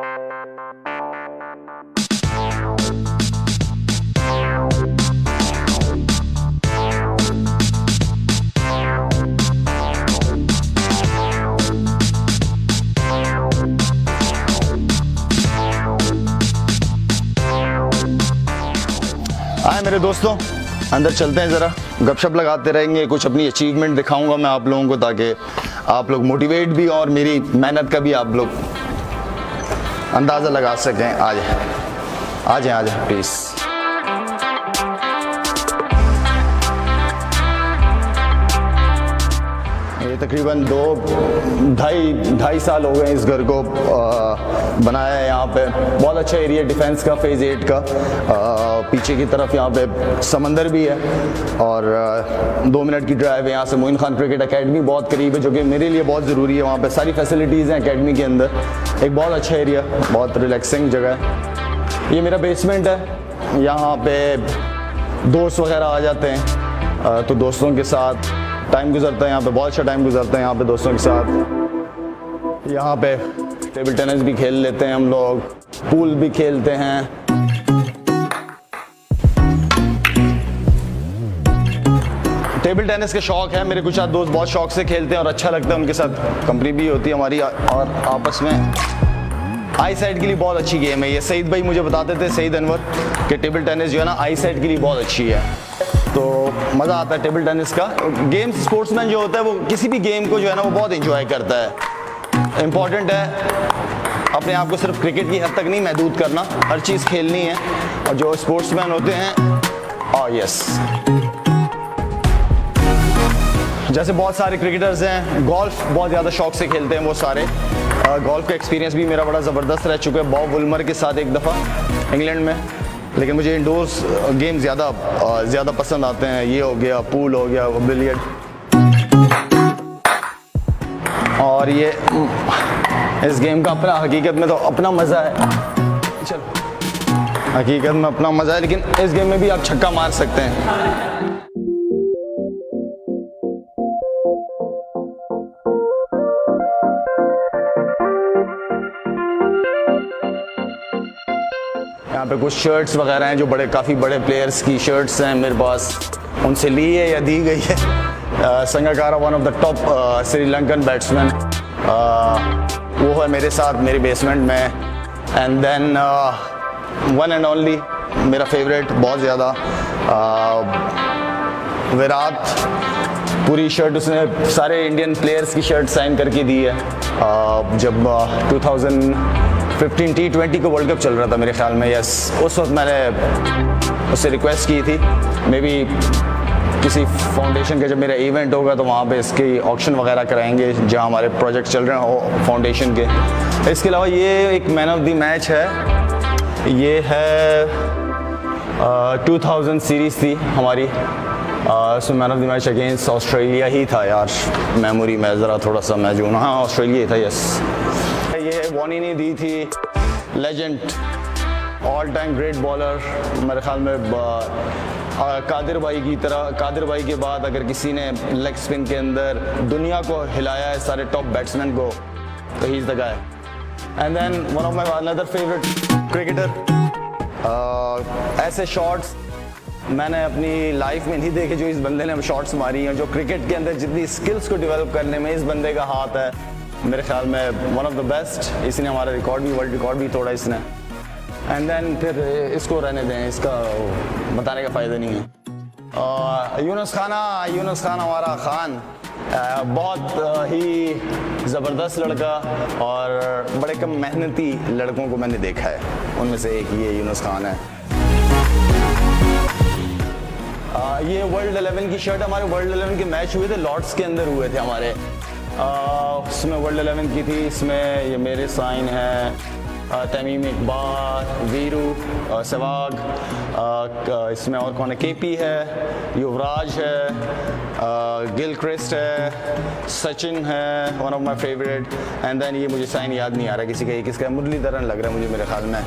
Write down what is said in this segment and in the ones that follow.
आए मेरे दोस्तों, अंदर चलते हैं, ज़रा गपशप लगाते रहेंगे, कुछ अपनी अचीवमेंट दिखाऊंगा मैं आप लोगों को, ताकि आप लोग मोटिवेट भी और मेरी मेहनत का भी आप लोग अंदाज़ा लगा सकें। आ जाए प्लीज़। ये तकरीबन ढाई साल हो गए इस घर को बनाया है। यहाँ पे बहुत अच्छा एरिया डिफेंस का, फेज़ 8 का। पीछे की तरफ यहाँ पे समंदर भी है और 2 मिनट की ड्राइव है यहाँ से। मोइन खान क्रिकेट एकेडमी बहुत करीब है, जो कि मेरे लिए बहुत ज़रूरी है। वहाँ पे सारी फैसिलिटीज़ हैं एकेडमी के अंदर। एक बहुत अच्छा एरिया, बहुत रिलैक्सिंग जगह है। ये मेरा बेसमेंट है। यहाँ पे दोस्त वगैरह आ जाते हैं तो दोस्तों के साथ टाइम गुजरता है। यहाँ पे बहुत अच्छा टाइम गुजरता है यहाँ पे दोस्तों के साथ। यहाँ पे टेबल टेनिस भी खेल लेते हैं हम लोग, पूल भी खेलते हैं। टेबल टेनिस का शौक है मेरे, कुछ दोस्त बहुत शौक से खेलते हैं और अच्छा लगता है, उनके साथ कंपनी भी होती है हमारी। और आपस में आई साइट के लिए बहुत अच्छी गेम है ये। सईद भाई मुझे बताते थे, सईद अनवर, कि टेबल टेनिस जो है ना आई साइट के लिए बहुत अच्छी है। तो मज़ा आता है टेबल टेनिस का। गेम्स, स्पोर्ट्समैन जो होता है वो किसी भी गेम को जो है ना वो बहुत एंजॉय करता है। इम्पॉर्टेंट है अपने आप को सिर्फ क्रिकेट की हद तक नहीं महदूद करना, हर चीज़ खेलनी है। और जो स्पोर्ट्समैन होते हैं, यस, जैसे बहुत सारे क्रिकेटर्स हैं, गोल्फ बहुत ज़्यादा शौक से खेलते हैं वो सारे। गोल्फ का एक्सपीरियंस भी मेरा बड़ा ज़बरदस्त रह चुका है बॉब वुलमर के साथ एक दफ़ा इंग्लैंड में। लेकिन मुझे इंडोर्स गेम ज़्यादा पसंद आते हैं। ये हो गया, पूल हो गया, बिलियर्ड। और ये इस गेम का अपना हकीकत में तो अपना मज़ा है। चलो, हकीकत में अपना मज़ा है, लेकिन इस गेम में भी आप छक्का मार सकते हैं। यहाँ पे कुछ शर्ट्स वगैरह हैं जो काफ़ी बड़े प्लेयर्स की शर्ट्स हैं मेरे पास, उनसे ली है या दी गई है। Sangakkara, one of the top Sri Lankan batsman, वो है मेरे साथ मेरे बेसमेंट में। And then one and only मेरा फेवरेट बहुत ज़्यादा, विराट। पूरी शर्ट उसने सारे इंडियन प्लेयर्स की शर्ट साइन करके दी है। जब 2015 T20 का वर्ल्ड कप चल रहा था मेरे ख्याल में, यस, उस वक्त मैंने उससे रिक्वेस्ट की थी, मे बी किसी फाउंडेशन का जब मेरा इवेंट होगा तो वहाँ पे इसकी ऑक्शन वगैरह कराएंगे जहाँ हमारे प्रोजेक्ट चल रहे हैं फाउंडेशन के। इसके अलावा ये एक मैन ऑफ द मैच है, ये है 2000 सीरीज़ थी हमारी, उसमें man of the match against Australia ही था यार, मेमोरी में ज़रा थोड़ा सा मैं जो, हाँ ऑस्ट्रेलिया ही था, यस। ये वॉनी ने दी थी, legend, all time great bowler मेरे ख्याल में। कादिर भाई की तरह, कादिर भाई के बाद अगर किसी ने लेग स्पिन के अंदर दुनिया को हिलाया है सारे टॉप बैट्समैन को, तो he is the guy. And then one of my another favourite cricketer. ऐसे शॉट्स मैंने अपनी लाइफ में नहीं देखे जो इस बंदे ने शॉट्स मारी हैं। जो क्रिकेट के अंदर जितनी स्किल्स को डेवलप करने में इस बंदे का हाथ है, मेरे ख्याल में वन ऑफ द बेस्ट। इसने हमारा रिकॉर्ड भी, वर्ल्ड रिकॉर्ड भी तोड़ा इसने। एंड देन फिर इसको रहने दें, इसका बताने का फ़ायदा नहीं है। यूनुस खान हमारा खान, बहुत ही ज़बरदस्त लड़का और बड़े कम मेहनती लड़कों को मैंने देखा है, उनमें से एक ये यूनुस खान है। ये वर्ल्ड 11 की शर्ट, हमारे वर्ल्ड 11 के मैच हुए थे, लॉर्ड्स के अंदर हुए थे हमारे, उसमें वर्ल्ड 11 की थी। इसमें ये मेरे साइन हैं, तमीम इकबाल, वीरू, सहवाग, इसमें और कौन है, केपी है, युवराज है, गिल क्रिस्ट है, सचिन है, one of my favourite. And then ये मुझे साइन याद नहीं आ रहा किसी का, ये किसका है, मुरलीधरन लग रहा है मुझे मेरे ख्याल में।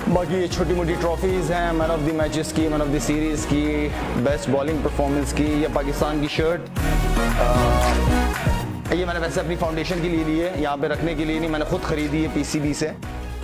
बाकी ये छोटी मोटी ट्रॉफीज़ हैं, मैन ऑफ द मैचेस की, मैन ऑफ द सीरीज़ की, बेस्ट बॉलिंग परफॉर्मेंस की, ये पाकिस्तान की शर्ट। ये मैंने वैसे अपनी फाउंडेशन के लिए ली है, यहाँ पे रखने के लिए नहीं, मैंने खुद ख़रीदी है पीसीबी से।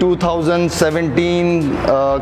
2017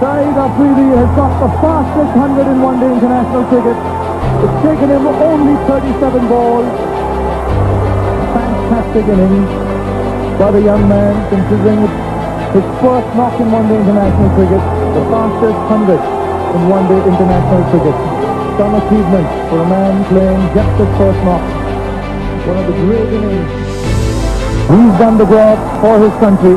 Shahid Afridi has got the fastest 100 in one-day international cricket. It's taken him only 37 balls. Fantastic innings by the young man, considering it's his first knock in one-day international cricket. The fastest 100 in one-day international cricket. Some achievement for a man playing just his first knock. One of the great innings. He's done the job for his country.